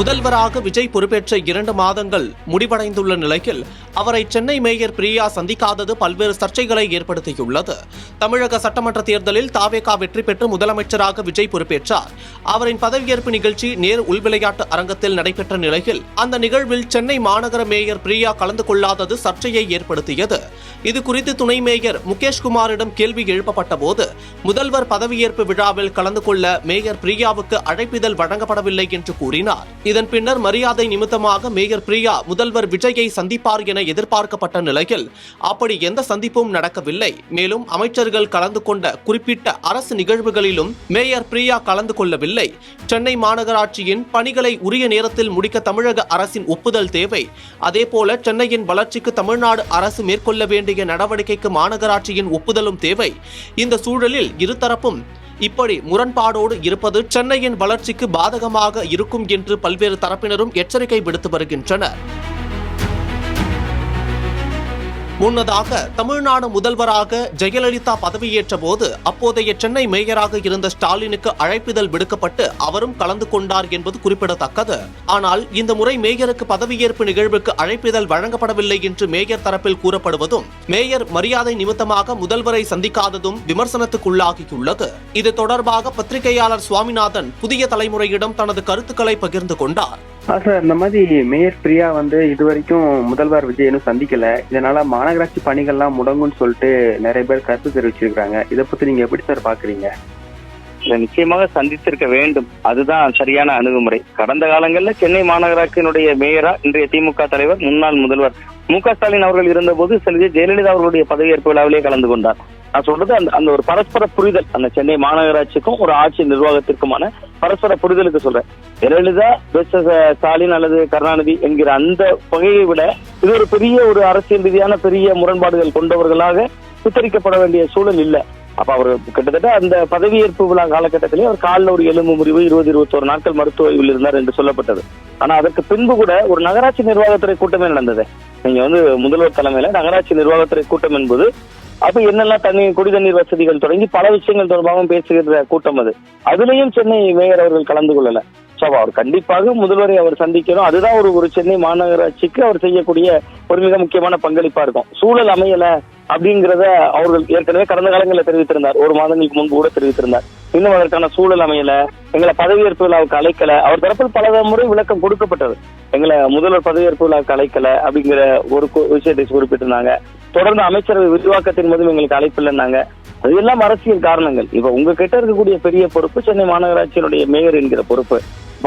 முதல்வராக விஜய் பொறுப்பேற்ற 2 மாதங்கள் முடிவடைந்துள்ள நிலையில் அவரை சென்னை மேயர் பிரியா சந்திக்காதது பல்வேறு சர்ச்சைகளை ஏற்படுத்தியுள்ளது. தமிழக சட்டமன்ற தேர்தலில் தாவேகா வெற்றி பெற்று முதலமைச்சராக விஜய் பொறுப்பேற்றார். அவரின் பதவியேற்பு நிகழ்ச்சி நேரு உள்விளையாட்டு அரங்கத்தில் நடைபெற்ற நிலையில் அந்த நிகழ்வில் சென்னை மாநகர மேயர் பிரியா கலந்து கொள்ளாதது சர்ச்சையை ஏற்படுத்தியது. இதுகுறித்து துணை மேயர் முகேஷ்குமாரிடம் கேள்வி எழுப்பப்பட்ட போது முதல்வர் பதவியேற்பு விழாவில் கலந்து கொள்ள மேயர் பிரியாவுக்கு அழைப்பிதழ் வழங்கப்படவில்லை என்று கூறினார். இதன் பின்னர் மரியாதை நிமித்தமாக மேயர் பிரியா முதல்வர் விஜயை சந்திப்பார் என எதிர்பார்க்கப்பட்ட நிலையில் அப்படி எந்த சந்திப்பும் நடக்கவில்லை. மேலும் அமைச்சர்கள் கலந்து கொண்ட குறிப்பிட்ட அரசு நிகழ்வுகளிலும் மேயர் பிரியா கலந்து கொள்ளவில்லை. சென்னை மாநகராட்சியின் பணிகளை உரிய நேரத்தில் முடிக்க தமிழக அரசின் ஒப்புதல் தேவை. அதேபோல சென்னையின் வளர்ச்சிக்கு தமிழ்நாடு அரசு மேற்கொள்ள வேண்டிய நடவடிக்கைக்கு மாநகராட்சியின் ஒப்புதலும் தேவை. இந்த சூழலில் இருதரப்பும் இப்படி முரண்பாடோடு இருப்பது சென்னையின் வளர்ச்சிக்கு பாதகமாக இருக்கும் என்று பல்வேறு தரப்பினரும் எச்சரிக்கை விடுத்து வருகின்றனர். முன்னதாக தமிழ்நாடு முதல்வராக ஜெயலலிதா பதவியேற்ற போது அப்போதைய சென்னை மேயராக இருந்த ஸ்டாலினுக்கு அழைப்பிதழ் விடுக்கப்பட்டு அவரும் கலந்து கொண்டார் என்பது குறிப்பிடத்தக்கது. ஆனால் இந்த முறை மேயருக்கு பதவியேற்பு நிகழ்வுக்கு அழைப்பிதழ் வழங்கப்படவில்லை என்று மேயர் தரப்பில் கூறப்படுவதும் மேயர் மரியாதை நிமித்தமாக முதல்வரை சந்திக்காததும் விமர்சனத்துக்குள்ளாகியுள்ளது. இது தொடர்பாக பத்திரிகையாளர் சுவாமிநாதன் புதிய தலைமுறையிடம் தனது கருத்துக்களை பகிர்ந்து கொண்டார். சார், இந்த மாதிரி மேயர் பிரியா இதுவரைக்கும் முதல்வர் விஜயனும் சந்திக்கல. இதனால மாநகராட்சி பணிகள்லாம் முடங்கும்னு சொல்லிட்டு நிறைய பேர் கருத்து தெரிவிச்சிருக்காங்க. இதை பத்தி நீங்க எப்படி சார் பாக்குறீங்க? நிச்சயமாக சந்தித்திருக்க வேண்டும். அதுதான் சரியான அணுகுமுறை. கடந்த காலங்களில் சென்னை மாநகராட்சியினுடைய மேயரா இன்றைய திமுக தலைவர் முன்னாள் முதல்வர் மு.க. ஸ்டாலின் அவர்கள் இருந்தபோது செல்வி ஜெயலலிதா அவர்களுடைய பதவியேற்பு விழாவிலே கலந்து கொண்டார். நான் சொல்றது அந்த ஒரு பரஸ்பர புரிதல், அந்த சென்னை மாநகராட்சிக்கும் ஒரு ஆட்சி நிர்வாகத்திற்குமான பரஸ்பர புரிதலுக்கு சொல்றேன். ஜெயலலிதா ஸ்டாலின் அல்லது கருணாநிதி என்கிற அந்த வகையை விட இது ஒரு பெரிய ஒரு அரசியல் ரீதியான பெரிய முரண்பாடுகள் கொண்டவர்களாக சித்தரிக்கப்பட வேண்டிய சூழல் இல்லை. அப்ப அவர் கிட்டத்தட்ட அந்த பதவியேற்பு விழா காலகட்டத்திலே அவர் காலில் ஒரு எலும்பு முறிவு 20-21 நாட்கள் மருத்துவ ஆய்வில் இருந்தார் என்று சொல்லப்பட்டது. ஆனா அதற்கு பின்பு கூட ஒரு நகராட்சி நிர்வாகத்துறை கூட்டமே நடந்தது. நீங்க முதல்வர் தலைமையில நகராட்சி நிர்வாகத்துறை கூட்டம் என்பது அப்ப என்னெல்லாம் குடி தண்ணீர் வசதிகள் தொடங்கி பல விஷயங்கள் தொடர்பாகவும் பேசுகிற கூட்டம் அது. அதுலயும் சென்னை மேயர் அவர்கள் கலந்து கொள்ளல. சோ அவர் கண்டிப்பாக முதல்வரை அவர் சந்திக்கணும். அதுதான் ஒரு சென்னை மாநகராட்சிக்கு அவர் செய்யக்கூடிய ஒரு மிக முக்கியமான பங்களிப்பா இருக்கும். சூழல் அமையல அப்படிங்கிறத அவர்கள் ஏற்கனவே கடந்த காலங்களில் தெரிவித்திருந்தார். 1 மாதங்களுக்கு முன்பு கூட தெரிவித்திருந்தார். இன்னும் அதற்கான சூழல் அமையல, எங்களை பதவியேற்பு விழாவுக்கு அழைக்கல. அவர் தரப்பில் பல முறை விளக்கம் கொடுக்கப்பட்டது. எங்களை முதல்வர் பதவியேற்பு விழாவுக்கு அழைக்கல அப்படிங்கிற ஒரு விஷயத்தை குறிப்பிட்டிருந்தாங்க. தொடர்ந்து அமைச்சரவை விரிவாக்கத்தின் போதும் எங்களுக்கு அழைப்பு இல்லைன்னாங்க. அது எல்லாம் அரசியல் காரணங்கள். இப்ப உங்க கிட்ட இருக்கக்கூடிய பெரிய பொறுப்பு சென்னை மாநகராட்சியினுடைய மேயர் என்கிற பொறுப்பு.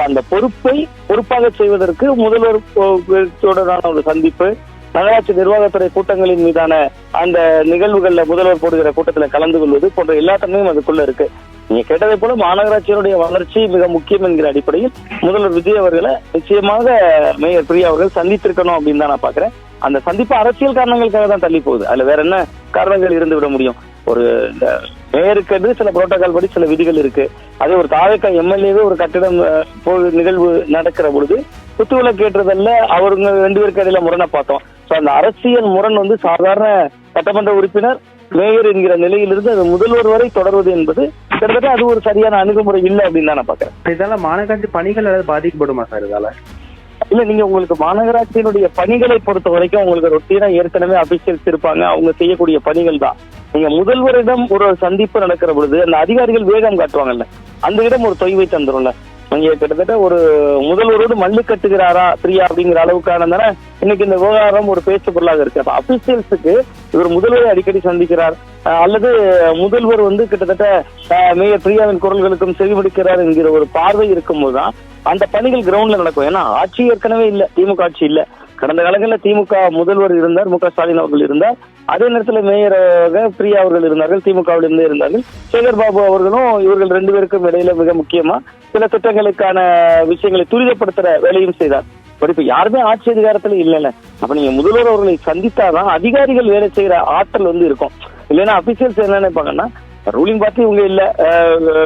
அந்த பொறுப்பை பொறுப்பாக செய்வதற்கு முதல்வருடனான ஒரு சந்திப்பு, நகராட்சி நிர்வாகத்துறை கூட்டங்களின் மீதான அந்த நிகழ்வுகள்ல முதல்வர் போடுகிற கூட்டத்தில் கலந்து கொள்வது போன்ற எல்லா தன்மையும் அதுக்குள்ள இருக்கு. நீங்க கேட்டதை போல மாநகராட்சியினுடைய வளர்ச்சி மிக முக்கியம் என்கிற அடிப்படையில் முதல்வர் விஜய் அவர்களை நிச்சயமாக மேயர் பிரியா அவர்கள் சந்தித்திருக்கணும் அப்படின்னு தான் நான் பாக்குறேன். அந்த சந்திப்பு அரசியல் காரணங்களுக்காக தான் தள்ளி போகுது. அதுல வேற என்ன காரணங்கள் இருந்து விட முடியும்? ஒரு மேயருக்கு சில புரோட்டோகால் படி சில விதிகள் இருக்கு. அதே ஒரு தாவேகா எம்எல்ஏவே ஒரு கட்டிடம் நிகழ்வு நடக்கிற பொழுது குத்துவிளக்கு ஏற்றதல்ல அவருங்க 2 பேருக்கு இடையில முரணை பார்த்தோம். சோ அந்த அரசியல் முரண் சாதாரண சட்டமன்ற உறுப்பினர் மேயர் என்கிற நிலையிலிருந்து அது முதல்வர் வரை தொடர்வது என்பது கிட்டத்தட்ட அது ஒரு சரியான அணுகுமுறை இல்லை அப்படின்னு தான் நான் பாக்குறேன். இதெல்லாம் மாநகராட்சி பணிகள் ஏதாவது பாதிக்கப்படுமா சார் இதால? இல்ல, நீங்க உங்களுக்கு மாநகராட்சியினுடைய பணிகளை பொறுத்த வரைக்கும் உங்களுக்கு ரொட்டீனா ஏற்கனவே அபிஷியல்ஸ் இருப்பாங்க. அவங்க செய்யக்கூடிய பணிகள் தான். நீங்க முதல்வரிடம் ஒரு சந்திப்பு நடக்கிற பொழுது அந்த அதிகாரிகள் வேகம் காட்டுவாங்கல்ல, அந்த இடம் ஒரு தொய்வை தந்துரும்ல. நீங்க கிட்டத்தட்ட ஒரு முதல்வரோடு மல்லு கட்டுகிறாரா பிரியா அப்படிங்கிற அளவுக்கான தானே இன்னைக்கு இந்த விவகாரம் ஒரு பேச்சு பொருளாக இருக்கு. அப்ப அபிஷியல்ஸுக்கு இவர் முதல்வரை அடிக்கடி சந்திக்கிறார் அல்லது முதல்வர் கிட்டத்தட்ட மேயர் பிரியாவின் குரல்களுக்கும் செவிமடுக்கிறார் என்கிற ஒரு பார்வை இருக்கும்போதுதான் அந்த பணிகள் கிரவுண்ட்ல நடக்கும். ஏன்னா ஆட்சி ஏற்கனவே இல்ல, திமுக ஆட்சி இல்ல. கடந்த காலங்களில் திமுக முதல்வர் இருந்தார், மு.க. ஸ்டாலின் அவர்கள் இருந்தார். அதே நேரத்தில் மேயராக பிரியா அவர்கள் இருந்தார்கள், திமுகவிலிருந்தே இருந்தார்கள். சேகர் பாபு அவர்களும் இவர்கள் 2 பேருக்கும் இடையில மிக முக்கியமா சில திட்டங்களுக்கான விஷயங்களை துரிதப்படுத்துற வேலையும் செய்தார். பட் இப்ப யாருமே ஆட்சி அதிகாரத்துல இல்லைல்ல. அப்ப நீங்க முதல்வர் அவர்களை சந்தித்தாதான் அதிகாரிகள் வேலை செய்யற ஆற்றல் இருக்கும். இல்லைன்னா அபிஷியல்ஸ் என்ன நினைப்பாங்கன்னா ரூலிங் பார்ட்டி இவங்க இல்ல,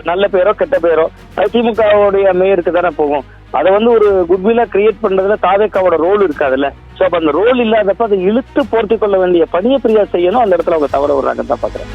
நல்ல பேரோ கெட்ட பேரோ திமுகவுடைய மேயருக்கு தானே போகும். அதை ஒரு குட்வில்லா கிரியேட் பண்றதுல தாவேக்காவோட ரோல் இருக்காதுல்ல. சோ அப்ப அந்த ரோல் இல்லாதப்ப அதை இழுத்து போர்த்தி கொள்ள வேண்டிய பணியை பிரியா செய்யணும். அந்த இடத்துல அவங்க தவற விடுறாங்கன்னு தான் பாக்குறேன்.